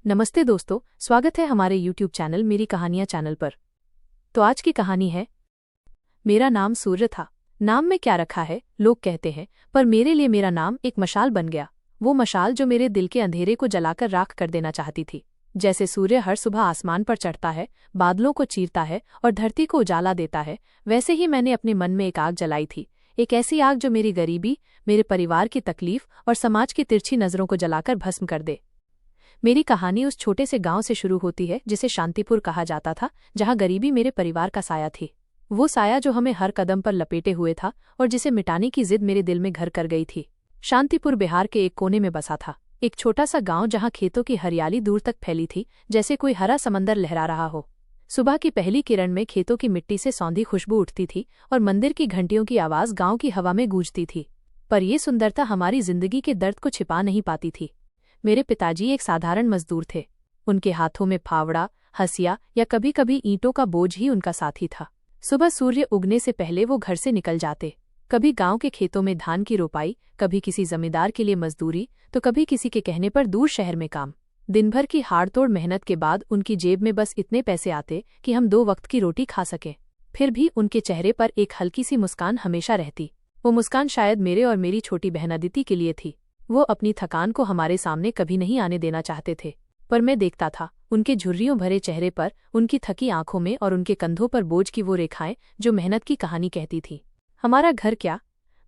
नमस्ते दोस्तों, स्वागत है हमारे YouTube चैनल मेरी कहानियाँ चैनल पर। तो आज की कहानी है मेरा नाम सूर्य था। नाम में क्या रखा है लोग कहते हैं, पर मेरे लिए मेरा नाम एक मशाल बन गया। वो मशाल जो मेरे दिल के अंधेरे को जलाकर राख कर देना चाहती थी। जैसे सूर्य हर सुबह आसमान पर चढ़ता है, बादलों को चीरता है और धरती को उजाला देता है, वैसे ही मैंने अपने मन में एक आग जलाई थी। एक ऐसी आग जो मेरी गरीबी, मेरे परिवार की तकलीफ और समाज की तिरछी नजरों को जलाकर भस्म कर दे। मेरी कहानी उस छोटे से गांव से शुरू होती है जिसे शांतिपुर कहा जाता था, जहां गरीबी मेरे परिवार का साया थी। वो साया जो हमें हर कदम पर लपेटे हुए था और जिसे मिटाने की जिद मेरे दिल में घर कर गई थी। शांतिपुर बिहार के एक कोने में बसा था, एक छोटा सा गांव जहां खेतों की हरियाली दूर तक फैली थी, जैसे कोई हरा समंदर लहरा रहा हो। सुबह की पहली किरण में खेतों की मिट्टी से सौंधी खुशबू उठती थी और मंदिर की घंटियों की आवाज गांव की हवा में गूंजती थी। पर यह सुंदरता हमारी जिंदगी के दर्द को छिपा नहीं पाती थी। मेरे पिताजी एक साधारण मजदूर थे। उनके हाथों में फावड़ा, हसिया या कभी कभी ईंटों का बोझ ही उनका साथी था। सुबह सूर्य उगने से पहले वो घर से निकल जाते, कभी गांव के खेतों में धान की रोपाई, कभी किसी जमींदार के लिए मजदूरी, तो कभी किसी के कहने पर दूर शहर में काम। दिन भर की हाड़तोड़ मेहनत के बाद उनकी जेब में बस इतने पैसे आते कि हम 2 वक्त की रोटी खा सकें। फिर भी उनके चेहरे पर एक हल्की सी मुस्कान हमेशा रहती। वो मुस्कान शायद मेरे और मेरी छोटी बहन अदिति के लिए थी। वो अपनी थकान को हमारे सामने कभी नहीं आने देना चाहते थे, पर मैं देखता था उनके झुर्रियों भरे चेहरे पर, उनकी थकी आंखों में और उनके कंधों पर बोझ की वो रेखाएं जो मेहनत की कहानी कहती थी। हमारा घर क्या,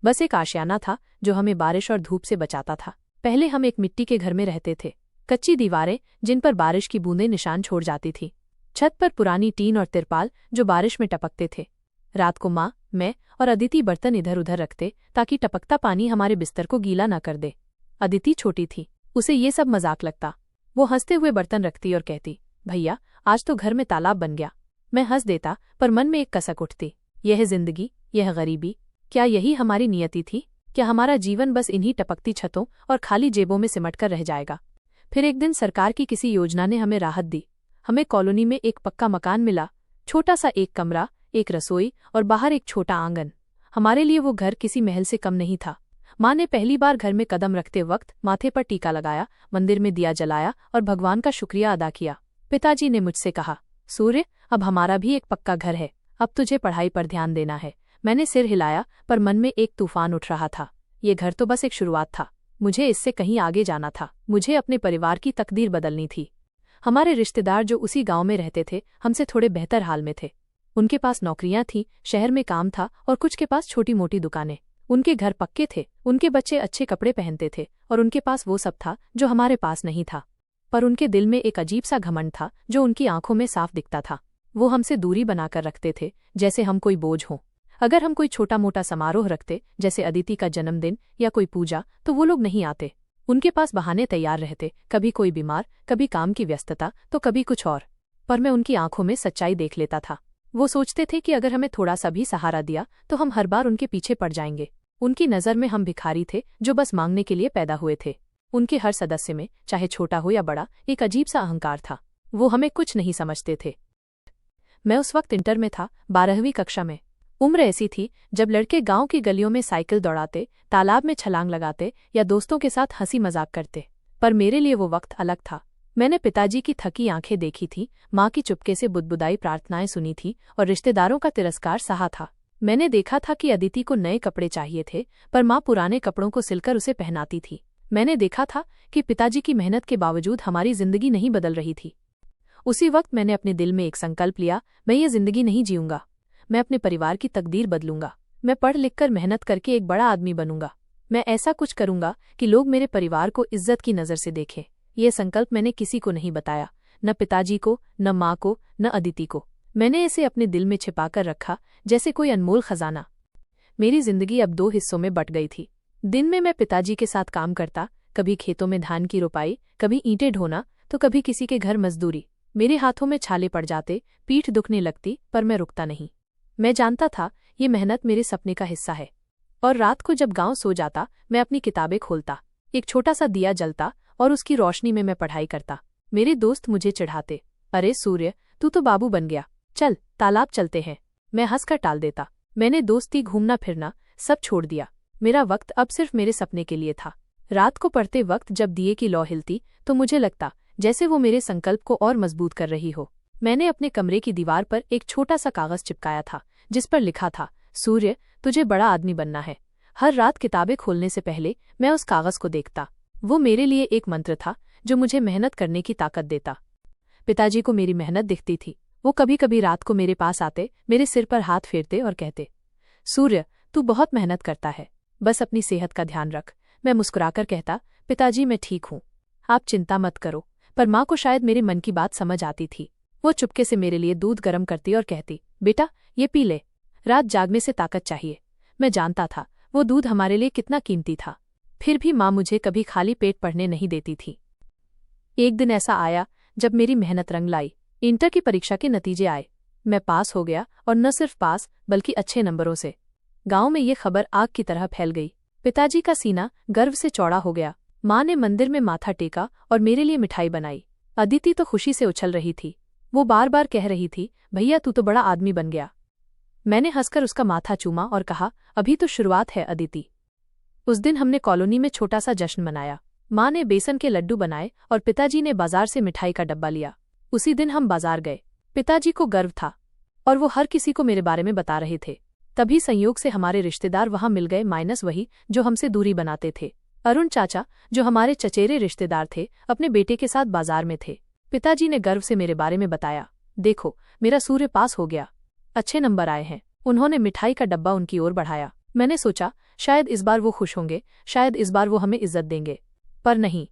बस एक आशियाना था जो हमें बारिश और धूप से बचाता था। पहले हम एक मिट्टी के घर में रहते थे, कच्ची दीवारें जिन पर बारिश की बूंदें निशान छोड़ जाती थी, छत पर पुरानी टीन और तिरपाल जो बारिश में टपकते थे। रात को माँ, मैं और अदिति बर्तन इधर उधर रखते ताकि टपकता पानी हमारे बिस्तर को गीला न कर दे। अदिति छोटी थी, उसे ये सब मजाक लगता। वो हंसते हुए बर्तन रखती और कहती, भैया आज तो घर में तालाब बन गया। मैं हंस देता, पर मन में एक कसक उठती, यह जिंदगी, यह गरीबी, क्या यही हमारी नियति थी? क्या हमारा जीवन बस इन्हीं टपकती छतों और खाली जेबों में सिमट कर रह जाएगा? फिर एक दिन सरकार की किसी योजना ने हमें राहत दी। हमें कॉलोनी में एक पक्का मकान मिला, छोटा सा एक कमरा, एक रसोई और बाहर एक छोटा आंगन। हमारे लिए वो घर किसी महल से कम नहीं था। माँ ने पहली बार घर में कदम रखते वक्त माथे पर टीका लगाया, मंदिर में दिया जलाया और भगवान का शुक्रिया अदा किया। पिताजी ने मुझसे कहा, सूर्य अब हमारा भी एक पक्का घर है, अब तुझे पढ़ाई पर ध्यान देना है। मैंने सिर हिलाया, पर मन में एक तूफान उठ रहा था। ये घर तो बस एक शुरुआत था, मुझे इससे कहीं आगे जाना था। मुझे अपने परिवार की तकदीर बदलनी थी। हमारे रिश्तेदार जो उसी गांव में रहते थे हमसे थोड़े बेहतर हाल में थे। उनके पास नौकरियां थीं, शहर में काम था और कुछ के पास छोटी मोटी दुकानें। उनके घर पक्के थे, उनके बच्चे अच्छे कपड़े पहनते थे और उनके पास वो सब था जो हमारे पास नहीं था। पर उनके दिल में एक अजीब सा घमंड था जो उनकी आंखों में साफ दिखता था। वो हमसे दूरी बनाकर रखते थे, जैसे हम कोई बोझ हों। अगर हम कोई छोटा मोटा समारोह रखते, जैसे अदिति का जन्मदिन या कोई पूजा, तो वो लोग नहीं आते। उनके पास बहाने तैयार रहते, कभी कोई बीमार, कभी काम की व्यस्तता, तो कभी कुछ और। पर मैं उनकी आंखों में सच्चाई देख लेता था। वो सोचते थे कि अगर हमें थोड़ा सा भी सहारा दिया तो हम हर बार उनके पीछे पड़ जाएंगे। उनकी नज़र में हम भिखारी थे जो बस मांगने के लिए पैदा हुए थे। उनके हर सदस्य में, चाहे छोटा हो या बड़ा, एक अजीब सा अहंकार था। वो हमें कुछ नहीं समझते थे। मैं उस वक्त इंटर में था, 12वीं कक्षा में। उम्र ऐसी थी जब लड़के गांव की गलियों में साइकिल दौड़ाते, तालाब में छलांग लगाते या दोस्तों के साथ हंसी मजाक करते। पर मेरे लिए वो वक्त अलग था। मैंने पिताजी की थकी आंखें देखी थी, माँ की चुपके से बुदबुदाई प्रार्थनाएं सुनी थी और रिश्तेदारों का तिरस्कार सहा था। मैंने देखा था कि अदिति को नए कपड़े चाहिए थे, पर माँ पुराने कपड़ों को सिलकर उसे पहनाती थी। मैंने देखा था कि पिताजी की मेहनत के बावजूद हमारी जिंदगी नहीं बदल रही थी। उसी वक्त मैंने अपने दिल में एक संकल्प लिया, मैं ये जिंदगी नहीं जीऊंगा। मैं अपने परिवार की तकदीर बदलूंगा। मैं पढ़ लिख कर मेहनत करके एक बड़ा आदमी बनूंगा। मैं ऐसा कुछ करूंगा कि लोग मेरे परिवार को इज्जत की नज़र से देखें। ये संकल्प मैंने किसी को नहीं बताया, न पिताजी को, न माँ को, न अदिति को। मैंने इसे अपने दिल में छिपाकर रखा, जैसे कोई अनमोल खजाना। मेरी जिंदगी अब 2 हिस्सों में बट गई थी। दिन में मैं पिताजी के साथ काम करता, कभी खेतों में धान की रोपाई, कभी ईंटें ढोना, तो कभी किसी के घर मजदूरी। मेरे हाथों में छाले पड़ जाते, पीठ दुखने लगती, पर मैं रुकता नहीं। मैं जानता था ये मेहनत मेरे सपने का हिस्सा है। और रात को जब गांव सो जाता, मैं अपनी किताबें खोलता, एक छोटा सा दिया जलता और उसकी रोशनी में मैं पढ़ाई करता। मेरे दोस्त मुझे चिढ़ाते, अरे सूर्य, तू तो बाबू बन गया, चल तालाब चलते हैं। मैं हंसकर टाल देता। मैंने दोस्ती, घूमना फिरना सब छोड़ दिया। मेरा वक्त अब सिर्फ मेरे सपने के लिए था। रात को पढ़ते वक्त जब दिए की लौ हिलती तो मुझे लगता जैसे वो मेरे संकल्प को और मजबूत कर रही हो। मैंने अपने कमरे की दीवार पर एक छोटा सा कागज चिपकाया था, जिस पर लिखा था, सूर्य, तुझे बड़ा आदमी बनना है। हर रात किताबें खोलने से पहले मैं उस कागज को देखता। वो मेरे लिए एक मंत्र था जो मुझे मेहनत करने की ताकत देता। पिताजी को मेरी मेहनत दिखती थी। वो कभी कभी रात को मेरे पास आते, मेरे सिर पर हाथ फेरते और कहते, सूर्य, तू बहुत मेहनत करता है, बस अपनी सेहत का ध्यान रख। मैं मुस्कुराकर कहता, पिताजी मैं ठीक हूँ, आप चिंता मत करो। पर माँ को शायद मेरे मन की बात समझ आती थी। वो चुपके से मेरे लिए दूध गर्म करती और कहती, बेटा ये पी ले, रात जागने से ताकत चाहिए। मैं जानता था वो दूध हमारे लिए कितना कीमती था। फिर भी माँ मुझे कभी खाली पेट पढ़ने नहीं देती थी। एक दिन ऐसा आया जब मेरी मेहनत रंग लाई। इंटर की परीक्षा के नतीजे आए। मैं पास हो गया, और न सिर्फ पास बल्कि अच्छे नंबरों से। गांव में ये खबर आग की तरह फैल गई। पिताजी का सीना गर्व से चौड़ा हो गया। माँ ने मंदिर में माथा टेका और मेरे लिए मिठाई बनाई। अदिति तो खुशी से उछल रही थी। वो बार बार कह रही थी, भैया तू तो बड़ा आदमी बन गया। मैंने हंसकर उसका माथा चूमा और कहा, अभी तो शुरुआत है अदिति। उस दिन हमने कॉलोनी में छोटा सा जश्न मनाया। माँ ने बेसन के लड्डू बनाए और पिताजी ने बाजार से मिठाई का डब्बा लिया। उसी दिन हम बाजार गए। पिताजी को गर्व था और वो हर किसी को मेरे बारे में बता रहे थे। तभी संयोग से हमारे रिश्तेदार वहां मिल गए, माइनस वही जो हमसे दूरी बनाते थे। अरुण चाचा, जो हमारे चचेरे रिश्तेदार थे, अपने बेटे के साथ बाजार में थे। पिताजी ने गर्व से मेरे बारे में बताया, देखो मेरा सूर्य पास हो गया, अच्छे नंबर आए हैं। उन्होंने मिठाई का डब्बा उनकी ओर बढ़ाया। मैंने सोचा शायद इस बार वो खुश होंगे, शायद इस बार वो हमें इज्जत देंगे, पर नहीं।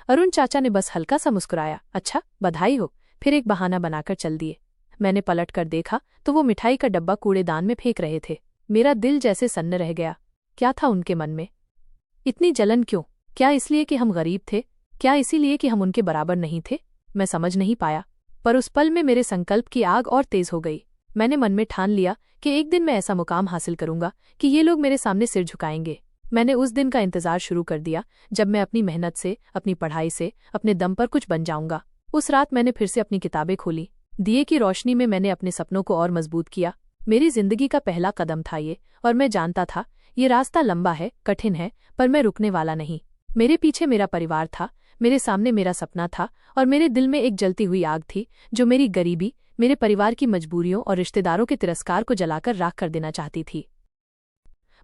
अरुण चाचा ने बस हल्का सा मुस्कुराया, अच्छा बधाई हो, फिर एक बहाना बनाकर चल दिए। मैंने पलट कर देखा तो वो मिठाई का डब्बा कूड़ेदान में फेंक रहे थे। मेरा दिल जैसे सन्न रह गया। क्या था उनके मन में? इतनी जलन क्यों? क्या इसलिए कि हम गरीब थे? क्या इसीलिए कि हम उनके बराबर नहीं थे? मैं समझ नहीं पाया। पर उस पल में मेरे संकल्प की आग और तेज हो गई। मैंने मन में ठान लिया कि एक दिन मैं ऐसा मुकाम हासिल करूंगा कि ये लोग मेरे सामने सिर झुकाएंगे। मैंने उस दिन का इंतजार शुरू कर दिया जब मैं अपनी मेहनत से, अपनी पढ़ाई से, अपने दम पर कुछ बन जाऊंगा। उस रात मैंने फिर से अपनी किताबें खोली। दिए की रोशनी में मैंने अपने सपनों को और मजबूत किया। मेरी जिंदगी का पहला कदम था ये, और मैं जानता था ये रास्ता लंबा है, कठिन है, पर मैं रुकने वाला नहीं। मेरे पीछे मेरा परिवार था, मेरे सामने मेरा सपना था, और मेरे दिल में एक जलती हुई आग थी जो मेरी गरीबी, मेरे परिवार की मजबूरियों और रिश्तेदारों के तिरस्कार को जलाकर राख कर देना चाहती थी।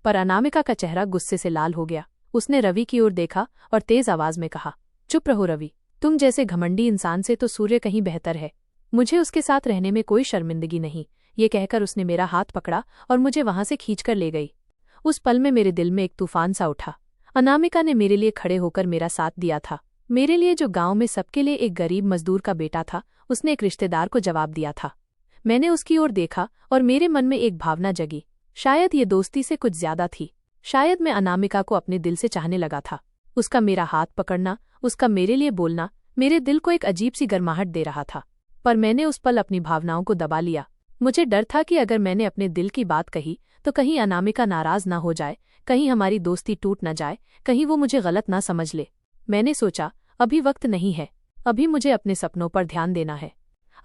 पर अनामिका का चेहरा गुस्से से लाल हो गया। उसने रवि की ओर देखा और तेज आवाज में कहा, चुप रहो रवि, तुम जैसे घमंडी इंसान से तो सूर्य कहीं बेहतर है। मुझे उसके साथ रहने में कोई शर्मिंदगी नहीं। ये कहकर उसने मेरा हाथ पकड़ा और मुझे वहां से खींचकर ले गई। उस पल में मेरे दिल में एक तूफान सा उठा। अनामिका ने मेरे लिए खड़े होकर मेरा साथ दिया था। मेरे लिए, जो गांव में सबके लिए एक गरीब मजदूर का बेटा था, उसने एक रिश्तेदार को जवाब दिया था। मैंने उसकी ओर देखा और मेरे मन में एक भावना जगी। शायद ये दोस्ती से कुछ ज्यादा थी। शायद मैं अनामिका को अपने दिल से चाहने लगा था। उसका मेरा हाथ पकड़ना, उसका मेरे लिए बोलना, मेरे दिल को एक अजीब सी गर्माहट दे रहा था। पर मैंने उस पल अपनी भावनाओं को दबा लिया। मुझे डर था कि अगर मैंने अपने दिल की बात कही तो कहीं अनामिका नाराज ना हो जाए, कहीं हमारी दोस्ती टूट न जाए, कहीं वो मुझे गलत ना समझ ले। मैंने सोचा, अभी वक्त नहीं है, अभी मुझे अपने सपनों पर ध्यान देना है।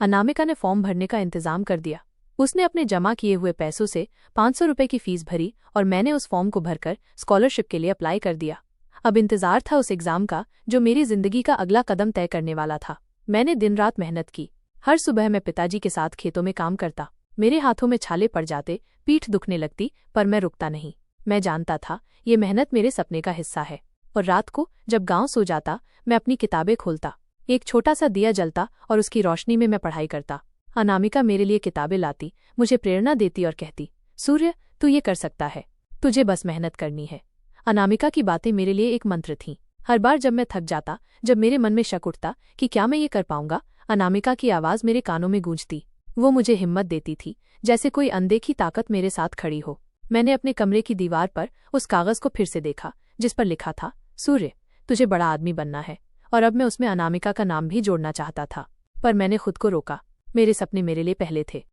अनामिका ने फॉर्म भरने का इंतजाम कर दिया। उसने अपने जमा किए हुए पैसों से 500 रुपए की फीस भरी और मैंने उस फॉर्म को भरकर स्कॉलरशिप के लिए अप्लाई कर दिया। अब इंतजार था उस एग्जाम का जो मेरी जिंदगी का अगला कदम तय करने वाला था। मैंने दिन रात मेहनत की। हर सुबह मैं पिताजी के साथ खेतों में काम करता। मेरे हाथों में छाले पड़ जाते, पीठ दुखने लगती, पर मैं रुकता नहीं। मैं जानता था ये मेहनत मेरे सपने का हिस्सा है। और रात को जब गांव सो जाता, मैं अपनी किताबें खोलता, एक छोटा सा दिया जलता और उसकी रोशनी में मैं पढ़ाई करता। अनामिका मेरे लिए किताबें लाती, मुझे प्रेरणा देती और कहती, सूर्य तू ये कर सकता है, तुझे बस मेहनत करनी है। अनामिका की बातें मेरे लिए एक मंत्र थीं। हर बार जब मैं थक जाता, जब मेरे मन में शक उठता कि क्या मैं ये कर पाऊंगा, अनामिका की आवाज मेरे कानों में गूंजती। वो मुझे हिम्मत देती थी, जैसे कोई अनदेखी ताकत मेरे साथ खड़ी हो। मैंने अपने कमरे की दीवार पर उस कागज को फिर से देखा जिस पर लिखा था, सूर्य तुझे बड़ा आदमी बनना है। और अब मैं उसमें अनामिका का नाम भी जोड़ना चाहता था, पर मैंने खुद को रोका। मेरे सपने मेरे लिए पहले थे।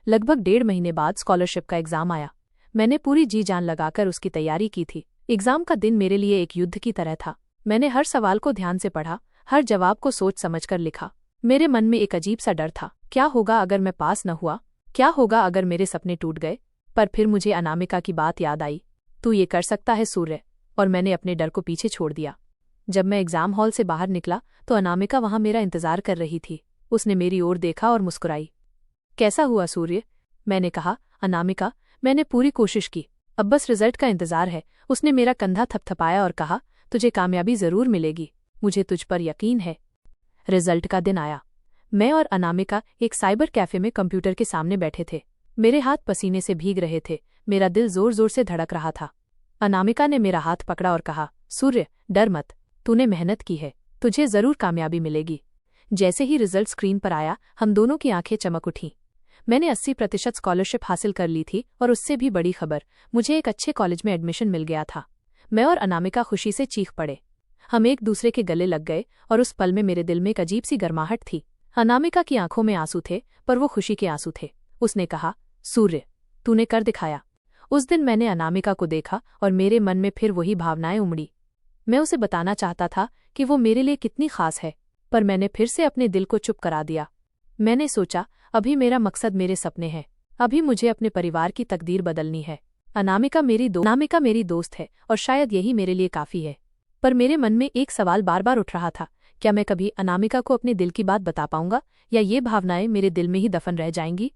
लगभग 1.5 महीने बाद स्कॉलरशिप का एग्जाम आया। मैंने पूरी जी जान लगाकर उसकी तैयारी की थी। एग्जाम का दिन मेरे लिए एक युद्ध की तरह था। मैंने हर सवाल को ध्यान से पढ़ा, हर जवाब को सोच समझकर लिखा। मेरे मन में एक अजीब सा डर था, क्या होगा अगर मैं पास न हुआ, क्या होगा अगर मेरे सपने टूट गए। पर फिर मुझे अनामिका की बात याद आई, तू ये कर सकता है सूर्य, और मैंने अपने डर को पीछे छोड़ दिया। जब मैं एग्जाम हॉल से बाहर निकला तो अनामिका वहां मेरा इंतजार कर रही थी। उसने मेरी ओर देखा और मुस्कुराई। कैसा हुआ सूर्य? मैंने कहा। अनामिका, मैंने पूरी कोशिश की, अब बस रिजल्ट का इंतजार है। उसने मेरा कंधा थपथपाया और कहा, तुझे कामयाबी जरूर मिलेगी, मुझे तुझ पर यकीन है। रिजल्ट का दिन आया। मैं और अनामिका एक साइबर कैफे में कंप्यूटर के सामने बैठे थे। मेरे हाथ पसीने से भीग रहे थे, मेरा दिल जोर जोर से धड़क रहा था। अनामिका ने मेरा हाथ पकड़ा और कहा, सूर्य, डर मत, तूने मेहनत की है, तुझे जरूर कामयाबी मिलेगी। जैसे ही रिजल्ट स्क्रीन पर आया, हम दोनों की आंखें चमक उठीं। मैंने 80% स्कॉलरशिप हासिल कर ली थी और उससे भी बड़ी खबर, मुझे एक अच्छे कॉलेज में एडमिशन मिल गया था। मैं और अनामिका खुशी से चीख पड़े। हम एक दूसरे के गले लग गए और उस पल में मेरे दिल में एक अजीब सी गर्माहट थी। अनामिका की आंखों में आंसू थे, पर वो खुशी के आंसू थे। उसने कहा, सूर्य, तूने कर दिखाया। उस दिन मैंने अनामिका को देखा और मेरे मन में फिर वही भावनाएं उमड़ी। मैं उसे बताना चाहता था कि वो मेरे लिए कितनी खास है, पर मैंने फिर से अपने दिल को चुप करा दिया। मैंने सोचा, अभी मेरा मकसद मेरे सपने हैं, अभी मुझे अपने परिवार की तकदीर बदलनी है। अनामिका मेरी दोस्त है और शायद यही मेरे लिए काफी है। पर मेरे मन में एक सवाल बार बार उठ रहा था, क्या मैं कभी अनामिका को अपने दिल की बात बता पाऊंगा, या ये भावनाएं मेरे दिल में ही दफन रह जाएंगी?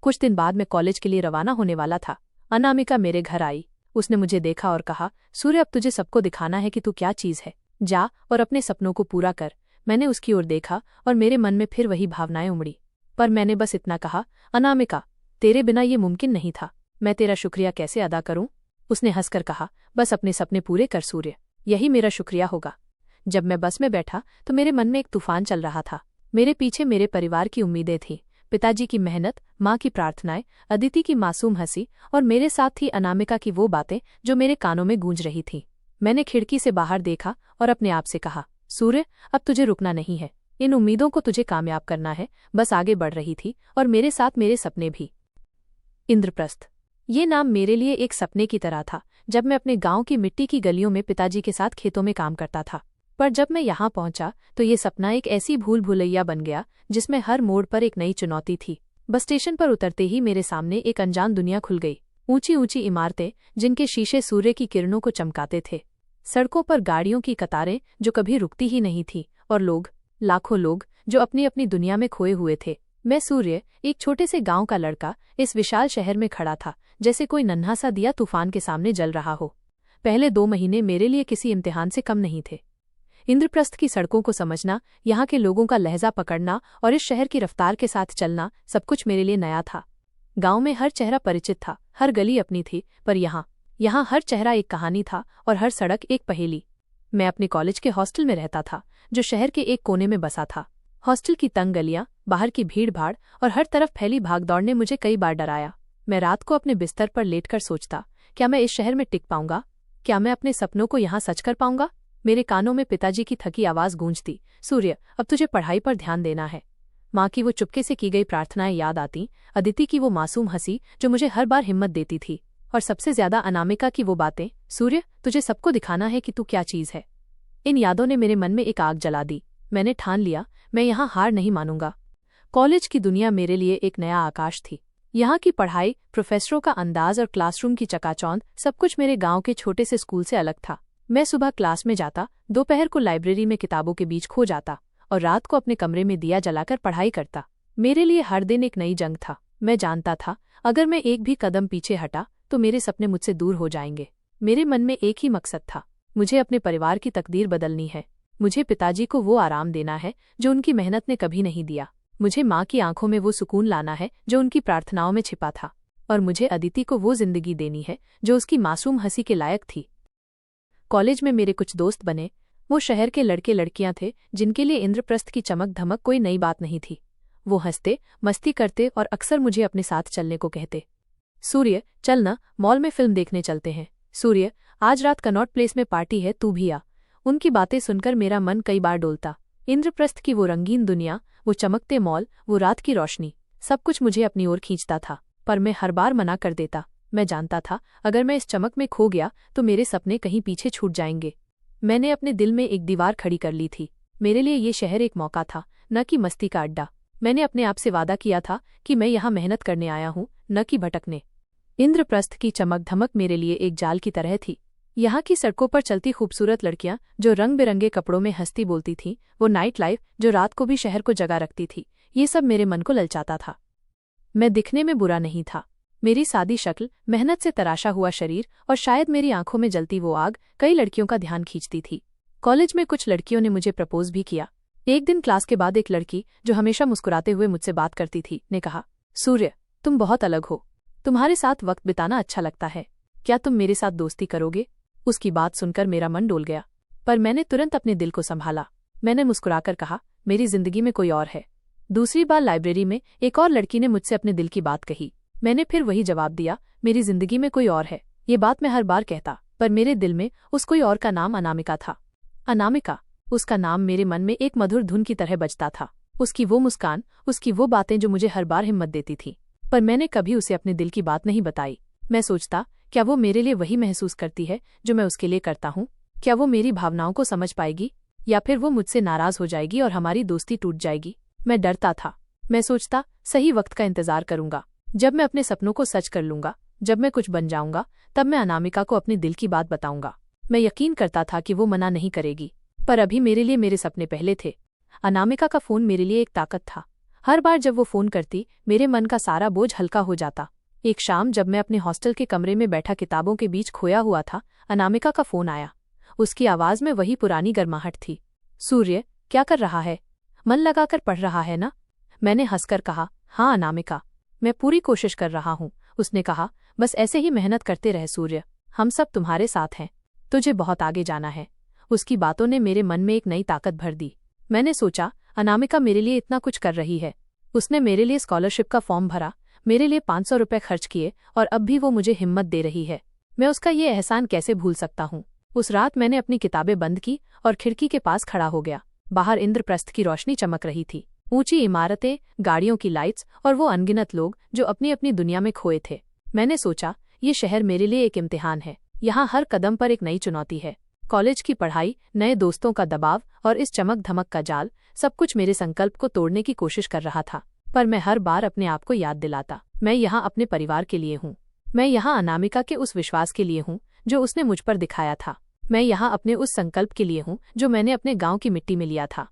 कुछ दिन बाद मैं कॉलेज के लिए रवाना होने वाला था। अनामिका मेरे घर आई। उसने मुझे देखा और कहा, सूर्य, अब तुझे सबको दिखाना है कि तू क्या चीज है, जा और अपने सपनों को पूरा कर। मैंने उसकी ओर देखा और मेरे मन में फिर वही भावनाएं उमड़ी, पर मैंने बस इतना कहा, अनामिका, तेरे बिना ये मुमकिन नहीं था, मैं तेरा शुक्रिया कैसे अदा करूं? उसने हंसकर कहा, बस अपने सपने पूरे कर सूर्य, यही मेरा शुक्रिया होगा। जब मैं बस में बैठा तो मेरे मन में एक तूफान चल रहा था। मेरे पीछे मेरे परिवार की उम्मीदें थीं, पिताजी की मेहनत, माँ की प्रार्थनाएं, अदिति की मासूम हंसी और मेरे साथ थी अनामिका की वो बातें जो मेरे कानों में गूंज रही थीं। मैंने खिड़की से बाहर देखा और अपने आप से कहा, सूर्य, अब तुझे रुकना नहीं है, इन उम्मीदों को तुझे कामयाब करना है। बस आगे बढ़ रही थी और मेरे साथ मेरे सपने भी। इंद्रप्रस्थ, ये नाम मेरे लिए एक सपने की तरह था। जब मैं अपने गांव की मिट्टी की गलियों में पिताजी के साथ खेतों में काम करता था, पर जब मैं यहाँ पहुंचा तो ये सपना एक ऐसी भूल भुलैया बन गया जिसमें हर मोड़ पर एक नई चुनौती थी। बस स्टेशन पर उतरते ही मेरे सामने एक अनजान दुनिया खुल गई। ऊंची ऊंची इमारतें जिनके शीशे सूर्य की किरणों को चमकाते थे, सड़कों पर गाड़ियों की कतारें जो कभी रुकती ही नहीं थी, और लोग, लाखों लोग जो अपनी अपनी दुनिया में खोए हुए थे। मैं सूर्य, एक छोटे से गांव का लड़का, इस विशाल शहर में खड़ा था, जैसे कोई नन्हा सा दिया तूफान के सामने जल रहा हो। पहले 2 महीने मेरे लिए किसी इम्तिहान से कम नहीं थे। इंद्रप्रस्थ की सड़कों को समझना, यहाँ के लोगों का लहजा पकड़ना और इस शहर की रफ्तार के साथ चलना, सब कुछ मेरे लिए नया था। गांव में हर चेहरा परिचित था, हर गली अपनी थी, पर यहाँ हर चेहरा एक कहानी था और हर सड़क एक पहेली। मैं अपने कॉलेज के हॉस्टल में रहता था, जो शहर के एक कोने में बसा था। हॉस्टल की तंग गलियां, बाहर की भीड़-भाड़ और हर तरफ फैली भागदौड़ ने मुझे कई बार डराया। मैं रात को अपने बिस्तर पर लेटकर सोचता, क्या मैं इस शहर में टिक पाऊंगा? क्या मैं अपने सपनों को यहाँ सच कर पाऊंगा? मेरे कानों में पिताजी की थकी आवाज गूंजती, सूर्य, अब तुझे पढ़ाई पर ध्यान देना है। माँ की वो चुपके से की गई प्रार्थनाएं याद आती, अदिति की वो मासूम हंसी जो मुझे हर बार हिम्मत देती थी, और सबसे ज्यादा अनामिका की वो बातें, सूर्य, तुझे सबको दिखाना है कि तू क्या चीज है। इन यादों ने मेरे मन में एक आग जला दी। मैंने ठान लिया, मैं यहाँ हार नहीं मानूंगा। कॉलेज की दुनिया मेरे लिए एक नया आकाश थी। यहाँ की पढ़ाई, प्रोफेसरों का अंदाज और क्लासरूम की चकाचौंध, सब कुछ मेरे गांव के छोटे से स्कूल से अलग था। मैं सुबह क्लास में जाता, दोपहर को लाइब्रेरी में किताबों के बीच खो जाता और रात को अपने कमरे में दिया जलाकर पढ़ाई करता। मेरे लिए हर दिन एक नई जंग था। मैं जानता था, अगर मैं एक भी कदम पीछे हटा तो मेरे सपने मुझसे दूर हो जाएंगे। मेरे मन में एक ही मकसद था, मुझे अपने परिवार की तकदीर बदलनी है। मुझे पिताजी को वो आराम देना है जो उनकी मेहनत ने कभी नहीं दिया। मुझे माँ की आंखों में वो सुकून लाना है जो उनकी प्रार्थनाओं में छिपा था, और मुझे अदिति को वो जिंदगी देनी है जो उसकी मासूम हंसी के लायक थी। कॉलेज में मेरे कुछ दोस्त बने। वो शहर के लड़के लड़कियां थे जिनके लिए इंद्रप्रस्थ की चमक धमक कोई नई बात नहीं थी। वो हंसते, मस्ती करते और अक्सर मुझे अपने साथ चलने को कहते। सूर्य, चल ना, मॉल में फिल्म देखने चलते हैं। सूर्य, आज रात कनॉट प्लेस में पार्टी है, तू भी आ। उनकी बातें सुनकर मेरा मन कई बार डोलता। इंद्रप्रस्थ की वो रंगीन दुनिया, वो चमकते मॉल, वो रात की रोशनी, सब कुछ मुझे अपनी ओर खींचता था, पर मैं हर बार मना कर देता। मैं जानता था, अगर मैं इस चमक में खो गया तो मेरे सपने कहीं पीछे छूट जाएंगे। मैंने अपने दिल में एक दीवार खड़ी कर ली थी। मेरे लिए ये शहर एक मौका था, न कि मस्ती का अड्डा। मैंने अपने आप से वादा किया था कि मैं यहाँ मेहनत करने आया हूँ, न कि भटकने। इंद्रप्रस्थ की चमक धमक मेरे लिए एक जाल की तरह थी। यहाँ की सड़कों पर चलती खूबसूरत लड़कियां जो रंग बिरंगे कपड़ों में हंसती बोलती थीं, वो नाइट लाइफ जो रात को भी शहर को जगा रखती थी, ये सब मेरे मन को ललचाता था। मैं दिखने में बुरा नहीं था। मेरी सादी शक्ल, मेहनत से तराशा हुआ शरीर और शायद मेरी आंखों में जलती वो आग कई लड़कियों का ध्यान खींचती थी। कॉलेज में कुछ लड़कियों ने मुझे प्रपोज भी किया। एक दिन क्लास के बाद एक लड़की जो हमेशा मुस्कुराते हुए मुझसे बात करती थी ने कहा, सूर्य, तुम बहुत अलग हो। तुम्हारे साथ वक्त बिताना अच्छा लगता है। क्या तुम मेरे साथ दोस्ती करोगे? उसकी बात सुनकर मेरा मन डोल गया, पर मैंने तुरंत अपने दिल को संभाला। मैंने मुस्कुराकर कहा, मेरी जिंदगी में कोई और है। दूसरी बार लाइब्रेरी में एक और लड़की ने मुझसे अपने दिल की बात कही। मैंने फिर वही जवाब दिया, मेरी जिंदगी में कोई और है। ये बात मैं हर बार कहता, पर मेरे दिल में उस कोई और का नाम अनामिका था। अनामिका, उसका नाम मेरे मन में एक मधुर धुन की तरह बजता था। उसकी वो मुस्कान, उसकी वो बातें जो मुझे हर बार हिम्मत देती थी। पर मैंने कभी उसे अपने दिल की बात नहीं बताई। मैं सोचता, क्या वो मेरे लिए वही महसूस करती है जो मैं उसके लिए करता हूँ? क्या वो मेरी भावनाओं को समझ पाएगी, या फिर वो मुझसे नाराज हो जाएगी और हमारी दोस्ती टूट जाएगी? मैं डरता था। मैं सोचता, सही वक्त का इंतजार करूंगा। जब मैं अपने सपनों को सच कर लूंगा, जब मैं कुछ बन जाऊंगा, तब मैं अनामिका को अपने दिल की बात बताऊंगा। मैं यकीन करता था कि वो मना नहीं करेगी, पर अभी मेरे लिए मेरे सपने पहले थे। अनामिका का फोन मेरे लिए एक ताकत था। हर बार जब वो फोन करती, मेरे मन का सारा बोझ हल्का हो जाता। एक शाम जब मैं अपने हॉस्टल के कमरे में बैठा किताबों के बीच खोया हुआ था, अनामिका का फोन आया। उसकी आवाज में वही पुरानी गर्माहट थी। सूर्य, क्या कर रहा है? मन लगाकर पढ़ रहा है ना? मैंने हंसकर कहा, हाँ अनामिका, मैं पूरी कोशिश कर रहा हूँ। उसने कहा, बस ऐसे ही मेहनत करते रहे सूर्य, हम सब तुम्हारे साथ हैं। तुझे बहुत आगे जाना है। उसकी बातों ने मेरे मन में एक नई ताकत भर दी। मैंने सोचा, अनामिका मेरे लिए इतना कुछ कर रही है। उसने मेरे लिए स्कॉलरशिप का फॉर्म भरा, मेरे लिए 500 रुपए खर्च किए, और अब भी वो मुझे हिम्मत दे रही है। मैं उसका ये एहसान कैसे भूल सकता हूँ? उस रात मैंने अपनी किताबें बंद की और खिड़की के पास खड़ा हो गया। बाहर इंद्रप्रस्थ की रोशनी चमक रही थी। ऊंची इमारतें, गाड़ियों की लाइट्स और वो अनगिनत लोग जो अपनी अपनी दुनिया में खोए थे। मैंने सोचा, ये शहर मेरे लिए एक इम्तिहान है। यहाँ हर कदम पर एक नई चुनौती है। कॉलेज की पढ़ाई, नए दोस्तों का दबाव और इस चमक धमक का जाल, सब कुछ मेरे संकल्प को तोड़ने की कोशिश कर रहा था। पर मैं हर बार अपने आप को याद दिलाता, मैं यहाँ अपने परिवार के लिए हूँ। मैं यहाँ अनामिका के उस विश्वास के लिए हूँ जो उसने मुझ पर दिखाया था। मैं यहाँ अपने उस संकल्प के लिए हूँ जो मैंने अपने गांव की मिट्टी में लिया था।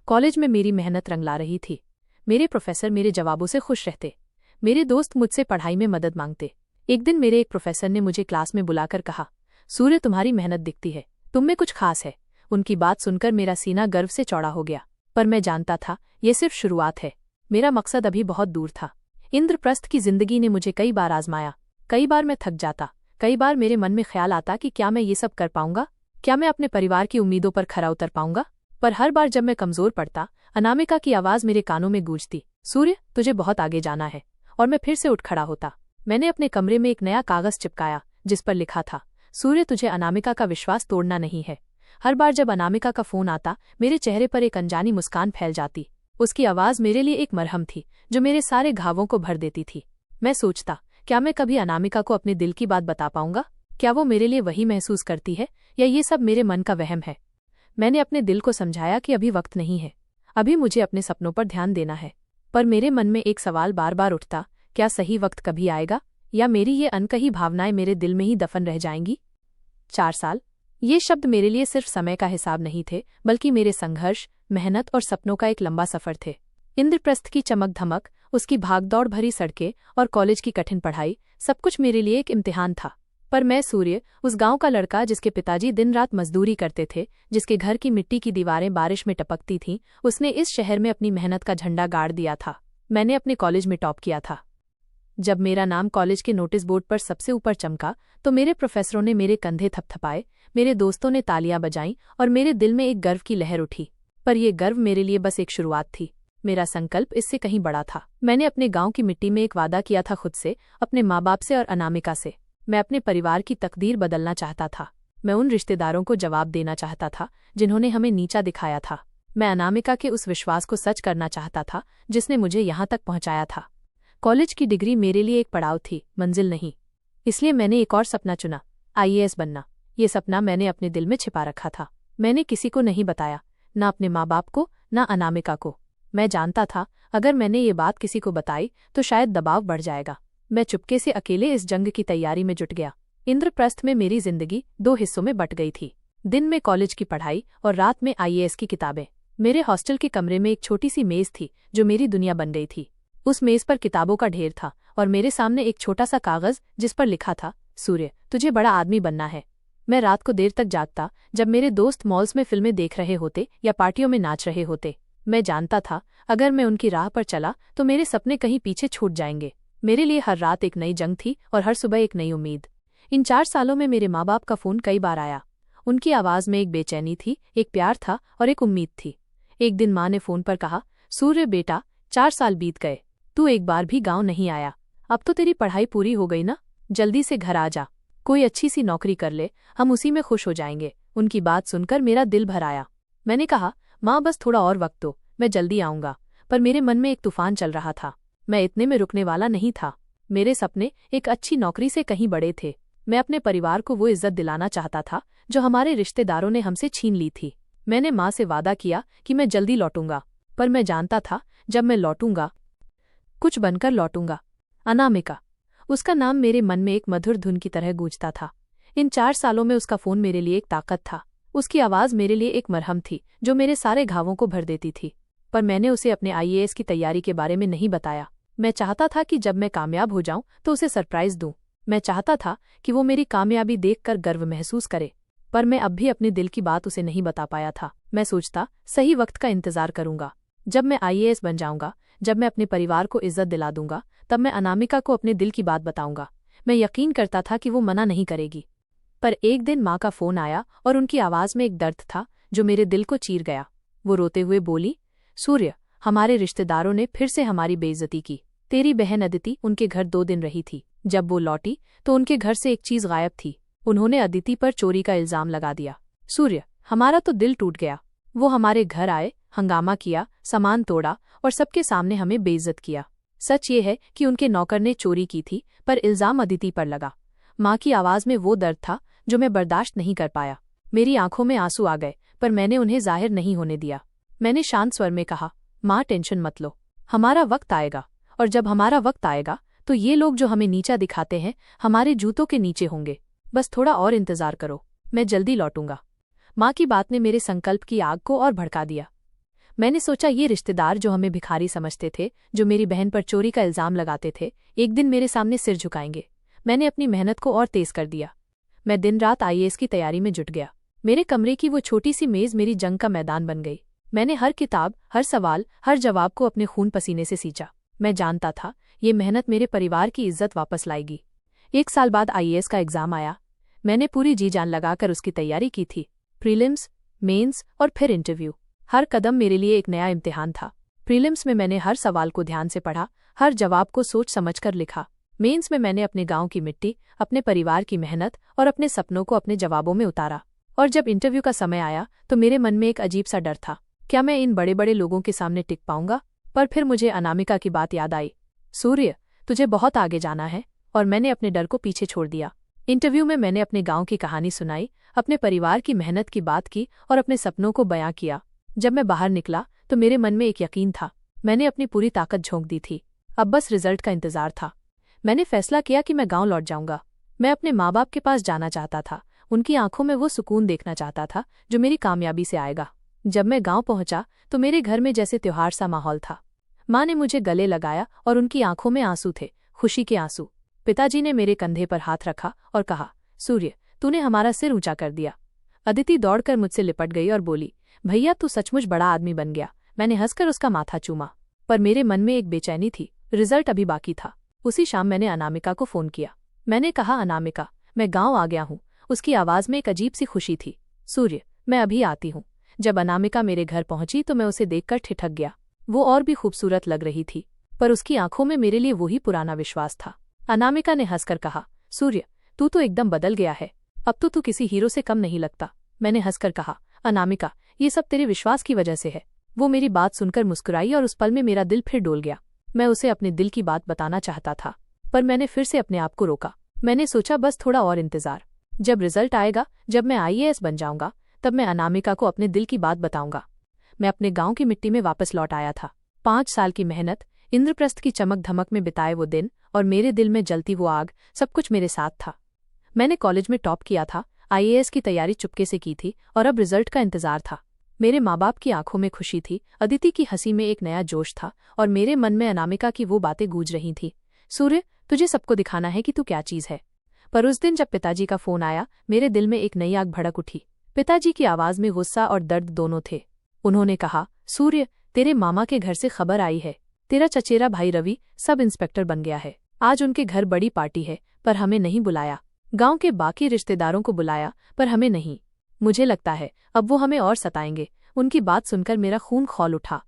कॉलेज में मेरी मेहनत रंग ला रही थी। मेरे प्रोफेसर मेरे जवाबों से खुश रहते। मेरे दोस्त मुझसे पढ़ाई में मदद मांगते। एक दिन मेरे एक प्रोफेसर ने मुझे क्लास में बुलाकर कहा, सूर्य, तुम्हारी मेहनत दिखती है, तुम में कुछ खास है। उनकी बात सुनकर मेरा सीना गर्व से चौड़ा हो गया। पर मैं जानता था, ये सिर्फ शुरुआत है। मेरा मकसद अभी बहुत दूर था। इंद्रप्रस्थ की जिंदगी ने मुझे कई बार आजमाया। कई बार मैं थक जाता। कई बार मेरे मन में ख्याल आता कि क्या मैं ये सब कर पाऊंगा? क्या मैं अपने परिवार की उम्मीदों पर खरा उतर पाऊंगा? पर हर बार जब मैं कमजोर पड़ता, अनामिका की आवाज मेरे कानों में गूंजती, सूर्य, तुझे बहुत आगे जाना है। और मैं फिर से उठ खड़ा होता। मैंने अपने कमरे में एक नया कागज चिपकाया जिस पर लिखा था, सूर्य, तुझे अनामिका का विश्वास तोड़ना नहीं है। हर बार जब अनामिका का फोन आता, मेरे चेहरे पर एक अनजानी मुस्कान फैल जाती। उसकी आवाज मेरे लिए एक मरहम थी जो मेरे सारे घावों को भर देती थी। मैं सोचता, क्या मैं कभी अनामिका को अपने दिल की बात बता पाऊंगा? क्या वो मेरे लिए वही महसूस करती है, या ये सब मेरे मन का वहम है? मैंने अपने दिल को समझाया कि अभी वक्त नहीं है। अभी मुझे अपने सपनों पर ध्यान देना है। पर मेरे मन में एक सवाल बार बार उठता, क्या सही वक्त कभी आएगा, या मेरी ये अनकही भावनाएं मेरे दिल में ही दफन रह जाएंगी? 4 साल, ये शब्द मेरे लिए सिर्फ समय का हिसाब नहीं थे, बल्कि मेरे संघर्ष, मेहनत और सपनों का एक लंबा सफर थे। इंद्रप्रस्थ की चमक धमक, उसकी भागदौड़ भरी सड़कें और कॉलेज की कठिन पढ़ाई, सब कुछ मेरे लिए एक इम्तिहान था। पर मैं सूर्य, उस गांव का लड़का जिसके पिताजी दिन रात मजदूरी करते थे, जिसके घर की मिट्टी की दीवारें बारिश में टपकती थीं, उसने इस शहर में अपनी मेहनत का झंडा गाड़ दिया था। मैंने अपने कॉलेज में टॉप किया था। जब मेरा नाम कॉलेज के नोटिस बोर्ड पर सबसे ऊपर चमका, तो मेरे प्रोफेसरों ने मेरे कंधे थपथपाए, मेरे दोस्तों ने तालियां बजाईं और मेरे दिल में एक गर्व की लहर उठी। पर यह गर्व मेरे लिए बस एक शुरुआत थी। मेरा संकल्प इससे कहीं बड़ा था। मैंने अपने गांव की मिट्टी में एक वादा किया था, खुद से, अपने माँ बाप से और अनामिका से। मैं अपने परिवार की तकदीर बदलना चाहता था। मैं उन रिश्तेदारों को जवाब देना चाहता था जिन्होंने हमें नीचा दिखाया था। मैं अनामिका के उस विश्वास को सच करना चाहता था जिसने मुझे यहाँ तक पहुँचाया था। कॉलेज की डिग्री मेरे लिए एक पड़ाव थी, मंजिल नहीं। इसलिए मैंने एक और सपना चुना, IAS बनना। ये सपना मैंने अपने दिल में छिपा रखा था। मैंने किसी को नहीं बताया, न अपने माँ बाप को, न अनामिका को। मैं जानता था, अगर मैंने ये बात किसी को बताई तो शायद दबाव बढ़ जाएगा। मैं चुपके से अकेले इस जंग की तैयारी में जुट गया। इंद्रप्रस्थ में मेरी जिंदगी 2 हिस्सों में बट गई थी। दिन में कॉलेज की पढ़ाई और रात में आईएएस की किताबें। मेरे हॉस्टल के कमरे में एक छोटी सी मेज थी जो मेरी दुनिया बन गई थी। उस मेज पर किताबों का ढेर था और मेरे सामने एक छोटा सा कागज जिस पर लिखा था, सूर्य, तुझे बड़ा आदमी बनना है। मैं रात को देर तक जागता जब मेरे दोस्त मॉल्स में फिल्में देख रहे होते या पार्टियों में नाच रहे होते। मैं जानता था अगर मैं उनकी राह पर चला तो मेरे सपने कहीं पीछे छूट जाएंगे। मेरे लिए हर रात एक नई जंग थी और हर सुबह एक नई उम्मीद। इन 4 सालों में मेरे माँ बाप का फोन कई बार आया। उनकी आवाज में एक बेचैनी थी, एक प्यार था और एक उम्मीद थी। एक दिन माँ ने फोन पर कहा, सूर्य बेटा, 4 साल बीत गए, तू एक बार भी गांव नहीं आया। अब तो तेरी पढ़ाई पूरी हो गई ना, जल्दी से घर आ जा, कोई अच्छी सी नौकरी कर ले, हम उसी में खुश हो जाएंगे। उनकी बात सुनकर मेरा दिल भर आया। मैंने कहा, माँ बस थोड़ा और वक्त दो, मैं जल्दी आऊंगा। पर मेरे मन में एक तूफान चल रहा था। मैं इतने में रुकने वाला नहीं था। मेरे सपने एक अच्छी नौकरी से कहीं बड़े थे। मैं अपने परिवार को वो इज्जत दिलाना चाहता था जो हमारे रिश्तेदारों ने हमसे छीन ली थी। मैंने माँ से वादा किया कि मैं जल्दी लौटूंगा, पर मैं जानता था जब मैं लौटूंगा कुछ बनकर लौटूंगा। अनामिका, उसका नाम मेरे मन में एक मधुर धुन की तरह गूंजता था। इन 4 सालों में उसका फोन मेरे लिए एक ताकत था। उसकी आवाज मेरे लिए एक मरहम थी जो मेरे सारे घावों को भर देती थी। पर मैंने उसे अपने आईएएस की तैयारी के बारे में नहीं बताया। मैं चाहता था कि जब मैं कामयाब हो जाऊं तो उसे सरप्राइज दूं। मैं चाहता था कि वो मेरी कामयाबी देखकर गर्व महसूस करे। पर मैं अब भी अपने दिल की बात उसे नहीं बता पाया था। मैं सोचता, सही वक्त का इंतजार करूंगा। जब मैं आईएएस बन जाऊंगा, जब मैं अपने परिवार को इज्जत दिला दूंगा, तब मैं अनामिका को अपने दिल की बात बताऊंगा। मैं यकीन करता था कि वो मना नहीं करेगी। पर एक दिन माँ का फोन आया और उनकी आवाज में एक दर्द था जो मेरे दिल को चीर गया। वो रोते हुए बोली, सूर्य, हमारे रिश्तेदारों ने फिर से हमारी बेइज्जती की। तेरी बहन अदिति उनके घर 2 दिन रही थी। जब वो लौटी तो उनके घर से एक चीज गायब थी। उन्होंने अदिति पर चोरी का इल्जाम लगा दिया। सूर्य, हमारा तो दिल टूट गया। वो हमारे घर आए, हंगामा किया, सामान तोड़ा और सबके सामने हमें बेइज्जत किया। सच ये है कि उनके नौकर ने चोरी की थी, पर इल्जाम अदिति पर लगा। माँ की आवाज में वो दर्द था जो मैं बर्दाश्त नहीं कर पाया। मेरी आंखों में आंसू आ गए, पर मैंने उन्हें जाहिर नहीं होने दिया। मैंने शांत स्वर में कहा, माँ टेंशन मत लो, हमारा वक्त आएगा, और जब हमारा वक्त आएगा तो ये लोग जो हमें नीचा दिखाते हैं हमारे जूतों के नीचे होंगे। बस थोड़ा और इंतजार करो, मैं जल्दी लौटूंगा। माँ की बात ने मेरे संकल्प की आग को और भड़का दिया। मैंने सोचा, ये रिश्तेदार जो हमें भिखारी समझते थे, जो मेरी बहन पर चोरी का इल्जाम लगाते थे, एक दिन मेरे सामने सिर झुकाएंगे। मैंने अपनी मेहनत को और तेज कर दिया। मैं दिन रात आईएएस की तैयारी में जुट गया। मेरे कमरे की वो छोटी सी मेज मेरी जंग का मैदान बन गई। मैंने हर किताब, हर सवाल, हर जवाब को अपने खून पसीने से सींचा। मैं जानता था ये मेहनत मेरे परिवार की इज्जत वापस लाएगी। 1 साल बाद आईएएस का एग्जाम आया। मैंने पूरी जी जान लगाकर उसकी तैयारी की थी। प्रीलिम्स, मेंस और फिर इंटरव्यू। हर कदम मेरे लिए एक नया इम्तिहान था। प्रीलिम्स में मैंने हर सवाल को ध्यान से पढ़ा, हर जवाब को सोच समझकर लिखा। मेंस में मैंने अपने गांव की मिट्टी, अपने परिवार की मेहनत और अपने सपनों को अपने जवाबों में उतारा। और जब इंटरव्यू का समय आया तो मेरे मन में एक अजीब सा डर था, क्या मैं इन बड़े बड़े लोगों के सामने टिक पाऊंगा। पर फिर मुझे अनामिका की बात याद आई, सूर्य, तुझे बहुत आगे जाना है। और मैंने अपने डर को पीछे छोड़ दिया। इंटरव्यू में मैंने अपने गांव की कहानी सुनाई, अपने परिवार की मेहनत की बात की और अपने सपनों को बयां किया। जब मैं बाहर निकला तो मेरे मन में एक यकीन था। मैंने अपनी पूरी ताकत झोंक दी थी। अब बस रिजल्ट का इंतजार था। मैंने फैसला किया कि मैं गांव लौट जाऊंगा। मैं अपने माँ बाप के पास जाना चाहता था। उनकी आंखों में वो सुकून देखना चाहता था जो मेरी कामयाबी से आएगा। जब मैं गांव पहुंचा तो मेरे घर में जैसे त्योहार सा माहौल था। माँ ने मुझे गले लगाया और उनकी आंखों में आंसू थे, खुशी के आंसू। पिताजी ने मेरे कंधे पर हाथ रखा और कहा, सूर्य, तूने हमारा सिर ऊंचा कर दिया। अदिति दौड़कर मुझसे लिपट गई और बोली, भैया तू सचमुच बड़ा आदमी बन गया। मैंने हंसकर उसका माथा चूमा, पर मेरे मन में एक बेचैनी थी। रिजल्ट अभी बाकी था। उसी शाम मैंने अनामिका को फोन किया। मैंने कहा, अनामिका, मैं गांव आ गया हूँ। उसकी आवाज में एक अजीब सी खुशी थी। सूर्य, मैं अभी आती हूँ। जब अनामिका मेरे घर पहुंची तो मैं उसे देखकर ठिठक गया। वो और भी खूबसूरत लग रही थी, पर उसकी आंखों में मेरे लिए वही पुराना विश्वास था। अनामिका ने हंसकर कहा, सूर्य, तू तो एकदम बदल गया है। अब तो तू किसी हीरो से कम नहीं लगता। मैंने हंसकर कहा, अनामिका, ये सब तेरे विश्वास की वजह से है। वो मेरी बात सुनकर मुस्कुराई और उस पल में मेरा दिल फिर डोल गया। मैं उसे अपने दिल की बात बताना चाहता था, पर मैंने फिर से अपने आप को रोका। मैंने सोचा, बस थोड़ा और इंतजार। जब रिजल्ट आएगा, जब मैं आईएएस बन जाऊंगा, तब मैं अनामिका को अपने दिल की बात बताऊंगा। मैं अपने गांव की मिट्टी में वापस लौट आया था। 5 साल की मेहनत, इंद्रप्रस्थ की चमक धमक में बिताए वो दिन और मेरे दिल में जलती वो आग, सब कुछ मेरे साथ था। मैंने कॉलेज में टॉप किया था, आईएएस की तैयारी चुपके से की थी और अब रिजल्ट का इंतजार था। मेरे माँ बाप की आंखों में खुशी थी, अदिति की हंसी में एक नया जोश था और मेरे मन में अनामिका की वो बातें गूंज रही थीं। सूर्य, तुझे सबको दिखाना है कि तू क्या चीज है। पर उस दिन जब पिताजी का फोन आया, मेरे दिल में एक नई आग भड़क उठी। पिताजी की आवाज में गुस्सा और दर्द दोनों थे। उन्होंने कहा, सूर्य, तेरे मामा के घर से खबर आई है, तेरा चचेरा भाई रवि सब इंस्पेक्टर बन गया है। आज उनके घर बड़ी पार्टी है, पर हमें नहीं बुलाया। गांव के बाकी रिश्तेदारों को बुलाया, पर हमें नहीं। मुझे लगता है अब वो हमें और सताएंगे। उनकी बात सुनकर मेरा खून खौल उठा।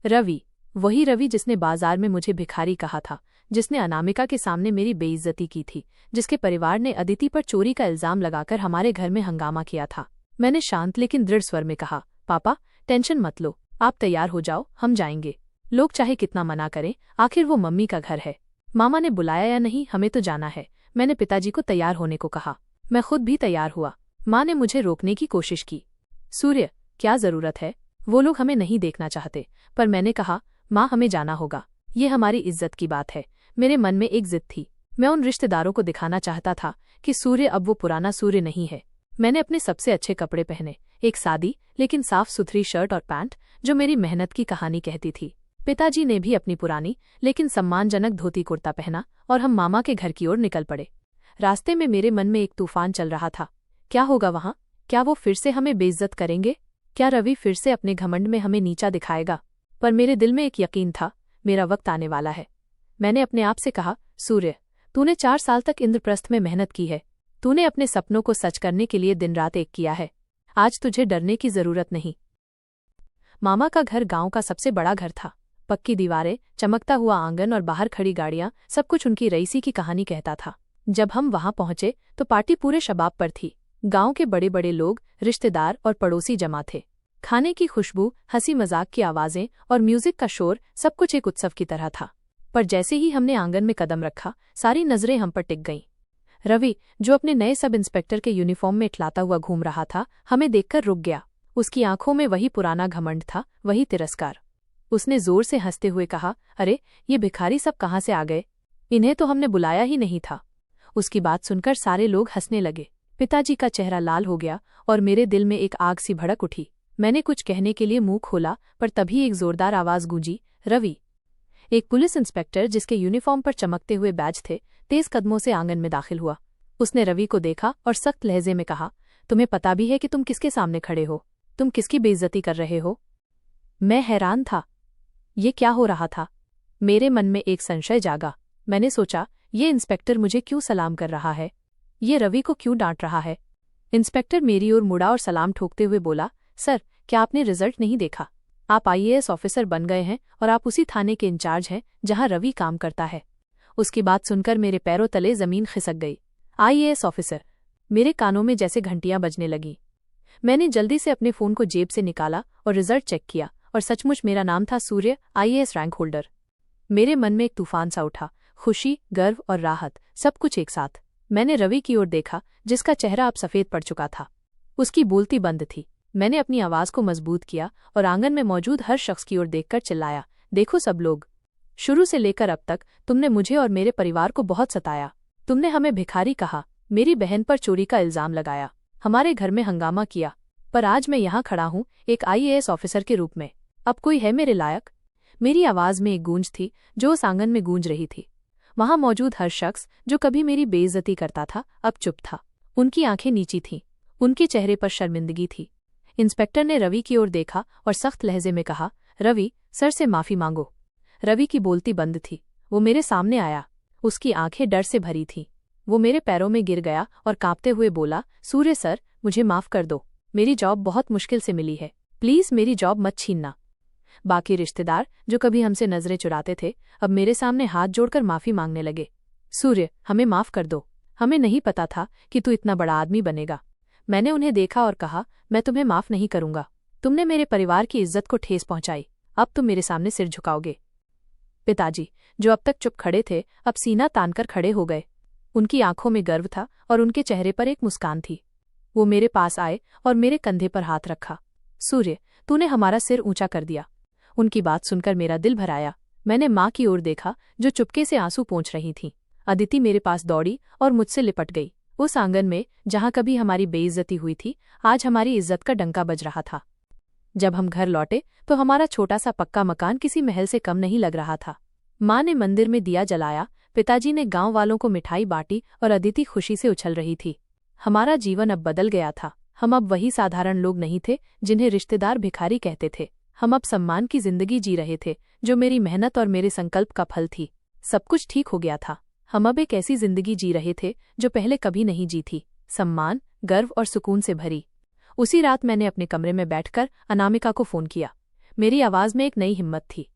रवि, वही रवि जिसने बाजार में मुझे भिखारी कहा था, जिसने अनामिका के सामने मेरी बेइज्जती की थी, जिसके परिवार ने अदिति पर चोरी का इल्जाम लगाकर हमारे घर में हंगामा किया था। मैंने शांत लेकिन दृढ़ स्वर में कहा, पापा, टेंशन मत लो, आप तैयार हो जाओ, हम जाएंगे। लोग चाहे कितना मना करें, आखिर वो मम्मी का घर है। मामा ने बुलाया या नहीं, हमें तो जाना है। मैंने पिताजी को तैयार होने को कहा। मैं खुद भी तैयार हुआ। माँ ने मुझे रोकने की कोशिश की। सूर्य, क्या जरूरत है, वो लोग हमें नहीं देखना चाहते। पर मैंने कहा, माँ, हमें जाना होगा, ये हमारी इज्जत की बात है। मेरे मन में एक जिद थी। मैं उन रिश्तेदारों को दिखाना चाहता था कि सूर्य अब वो पुराना सूर्य नहीं है। मैंने अपने सबसे अच्छे कपड़े पहने, एक सादी लेकिन साफ सुथरी शर्ट और पैंट जो मेरी मेहनत की कहानी कहती थी। पिताजी ने भी अपनी पुरानी लेकिन सम्मानजनक धोती कुर्ता पहना और हम मामा के घर की ओर निकल पड़े। रास्ते में मेरे मन में एक तूफान चल रहा था। क्या होगा वहां? क्या वो फिर से हमें बेइज्जत करेंगे? क्या रवि फिर से अपने घमंड में हमें नीचा दिखाएगा? पर मेरे दिल में एक यकीन था, मेरा वक्त आने वाला है। मैंने अपने आप से कहा, सूर्य, तूने 4 साल तक इंद्रप्रस्थ में मेहनत की है। तूने अपने सपनों को सच करने के लिए दिन रात एक किया है। आज तुझे डरने की जरूरत नहीं। मामा का घर गांव का सबसे बड़ा घर था। पक्की दीवारें, चमकता हुआ आंगन और बाहर खड़ी गाड़ियां, सब कुछ उनकी रईसी की कहानी कहता था। जब हम वहां पहुंचे तो पार्टी पूरे शबाब पर थी। गांव के बड़े बड़े लोग, रिश्तेदार और पड़ोसी जमा थे। खाने की खुशबू, हंसी मजाक की आवाजें और म्यूजिक का शोर, सब कुछ एक उत्सव की तरह था। पर जैसे ही हमने आंगन में कदम रखा, सारी नजरें हम पर टिक गईं। रवि, जो अपने नए सब इंस्पेक्टर के यूनिफॉर्म में इठलाता हुआ घूम रहा था, हमें देखकर रुक गया। उसकी आंखों में वही पुराना घमंड था, वही तिरस्कार। उसने जोर से हंसते हुए कहा, अरे, ये भिखारी सब कहाँ से आ गए? इन्हें तो हमने बुलाया ही नहीं था। उसकी बात सुनकर सारे लोग हंसने लगे। पिताजी का चेहरा लाल हो गया और मेरे दिल में एक आग सी भड़क उठी। मैंने कुछ कहने के लिए मुंह खोला, पर तभी एक जोरदार आवाज गूंजी, रवि। एक पुलिस इंस्पेक्टर जिसके यूनिफॉर्म पर चमकते हुए बैज थे, तेज कदमों से आंगन में दाखिल हुआ। उसने रवि को देखा और सख्त लहजे में कहा, तुम्हें पता भी है कि तुम किसके सामने खड़े हो? तुम किसकी बेइज्जती कर रहे हो? मैं हैरान था। ये क्या हो रहा था? मेरे मन में एक संशय जागा। मैंने सोचा, ये इंस्पेक्टर मुझे क्यों सलाम कर रहा है? ये रवि को क्यों डांट रहा है? इंस्पेक्टर मेरी ओर मुड़ा और सलाम ठोकते हुए बोला, सर, क्या आपने रिजल्ट नहीं देखा? आप आईएएस ऑफिसर बन गए हैं और आप उसी थाने के इंचार्ज हैं जहां रवि काम करता है। उसकी बात सुनकर मेरे पैरों तले जमीन खिसक गई। IAS officer? मेरे कानों में जैसे घंटियां बजने लगीं। मैंने जल्दी से अपने फोन को जेब से निकाला और रिजल्ट चेक किया, और सचमुच मेरा नाम था सूर्य, आईएएस रैंक होल्डर। मेरे मन में एक तूफान सा उठा, खुशी, गर्व और राहत, सब कुछ एक साथ। मैंने रवि की ओर देखा, जिसका चेहरा अब सफेद पड़ चुका था। उसकी बोलती बंद थी। मैंने अपनी आवाज को मजबूत किया और आंगन में मौजूद हर शख्स की ओर देखकर चिल्लाया, देखो सब लोग, शुरू से लेकर अब तक तुमने मुझे और मेरे परिवार को बहुत सताया। तुमने हमें भिखारी कहा, मेरी बहन पर चोरी का इल्जाम लगाया, हमारे घर में हंगामा किया। पर आज मैं यहाँ खड़ा हूँ एक आईएएस ऑफिसर के रूप में। अब कोई है मेरे लायक? मेरी आवाज में एक गूंज थी जो उस आंगन में गूंज रही थी। वहां मौजूद हर शख्स जो कभी मेरी बेइज्जती करता था, अब चुप था। उनकी आंखें नीची थीं, उनके चेहरे पर शर्मिंदगी थी। इंस्पेक्टर ने रवि की ओर देखा और सख्त लहजे में कहा, रवि, सर से माफी मांगो। रवि की बोलती बंद थी। वो मेरे सामने आया। उसकी आंखें डर से भरी थीं। वो मेरे पैरों में गिर गया और कांपते हुए बोला, सूर्य सर, मुझे माफ कर दो। मेरी जॉब बहुत मुश्किल से मिली है, प्लीज मेरी जॉब मत छीनना। बाकी रिश्तेदार जो कभी हमसे नजरें चुराते थे, अब मेरे सामने हाथ जोड़कर माफी मांगने लगे। सूर्य, हमें माफ कर दो, हमें नहीं पता था कि तू इतना बड़ा आदमी बनेगा। मैंने उन्हें देखा और कहा, मैं तुम्हें माफ नहीं करूंगा। तुमने मेरे परिवार की इज्जत को ठेस पहुंचाई, अब तुम मेरे सामने सिर झुकाओगे। पिताजी, जो अब तक चुप खड़े थे, अब सीना तानकर खड़े हो गए। उनकी आंखों में गर्व था और उनके चेहरे पर एक मुस्कान थी। वो मेरे पास आए और मेरे कंधे पर हाथ रखा। सूर्य, तूने हमारा सिर ऊंचा कर दिया। उनकी बात सुनकर मेरा दिल भर आया। मैंने माँ की ओर देखा जो चुपके से आंसू पोंछ रही थी। अदिति मेरे पास दौड़ी और मुझसे लिपट गई। उस आंगन में जहां कभी हमारी बेइज्जती हुई थी, आज हमारी इज्जत का डंका बज रहा था। जब हम घर लौटे तो हमारा छोटा सा पक्का मकान किसी महल से कम नहीं लग रहा था। माँ ने मंदिर में दिया जलाया, पिताजी ने गांव वालों को मिठाई बांटी और अदिति खुशी से उछल रही थी। हमारा जीवन अब बदल गया था। हम अब वही साधारण लोग नहीं थे जिन्हें रिश्तेदार भिखारी कहते थे। हम अब सम्मान की जिंदगी जी रहे थे, जो मेरी मेहनत और मेरे संकल्प का फल थी। सब कुछ ठीक हो गया था। हम अब एक ऐसी जिंदगी जी रहे थे जो पहले कभी नहीं जी थी, सम्मान, गर्व और सुकून से भरी। उसी रात मैंने अपने कमरे में बैठकर अनामिका को फोन किया। मेरी आवाज में एक नई हिम्मत थी।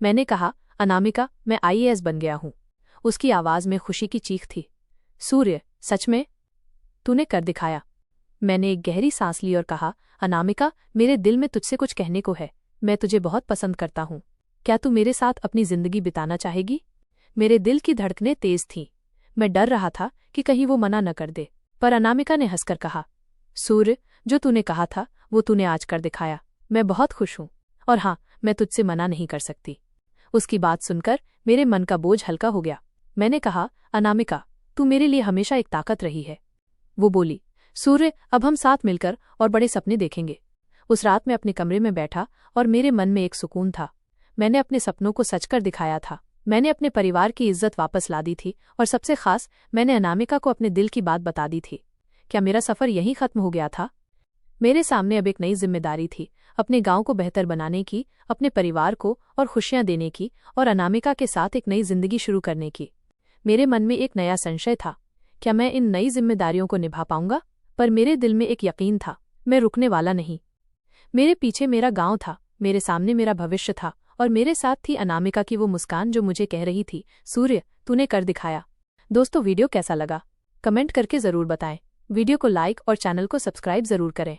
मैंने कहा, अनामिका, मैं IAS बन गया हूं। उसकी आवाज में खुशी की चीख थी। सूर्य, सच में? तूने कर दिखाया। मैंने एक गहरी सांस ली और कहा, अनामिका, मेरे दिल में तुझसे कुछ कहने को है। मैं तुझे बहुत पसंद करता हूं। क्या तू मेरे साथ अपनी जिंदगी बिताना चाहेगी? मेरे दिल की धड़कनें तेज थीं। मैं डर रहा था कि कहीं वो मना न कर दे, पर अनामिका ने हंसकर कहा, सूर्य, जो तूने कहा था वो तूने आज कर दिखाया। मैं बहुत खुश हूं, और हाँ, मैं तुझसे मना नहीं कर सकती। उसकी बात सुनकर मेरे मन का बोझ हल्का हो गया। मैंने कहा, अनामिका, तू मेरे लिए हमेशा एक ताकत रही है। वो बोली, सूर्य, अब हम साथ मिलकर और बड़े सपने देखेंगे। उस रात मैं अपने कमरे में बैठा और मेरे मन में एक सुकून था। मैंने अपने सपनों को सच कर दिखाया था। मैंने अपने परिवार की इज्जत वापस ला दी थी, और सबसे खास, मैंने अनामिका को अपने दिल की बात बता दी थी। क्या मेरा सफर यहीं खत्म हो गया था? मेरे सामने अब एक नई जिम्मेदारी थी, अपने गांव को बेहतर बनाने की, अपने परिवार को और खुशियां देने की, और अनामिका के साथ एक नई जिंदगी शुरू करने की। मेरे मन में एक नया संशय था, क्या मैं इन नई जिम्मेदारियों को निभा पाऊंगा? पर मेरे दिल में एक यकीन था, मैं रुकने वाला नहीं। मेरे पीछे मेरा गांव था, मेरे सामने मेरा भविष्य था, और मेरे साथ थी अनामिका की वो मुस्कान जो मुझे कह रही थी, सूर्य, तूने कर दिखाया। दोस्तों, वीडियो कैसा लगा? कमेंट करके जरूर बताएं। वीडियो को लाइक और चैनल को सब्सक्राइब जरूर करें।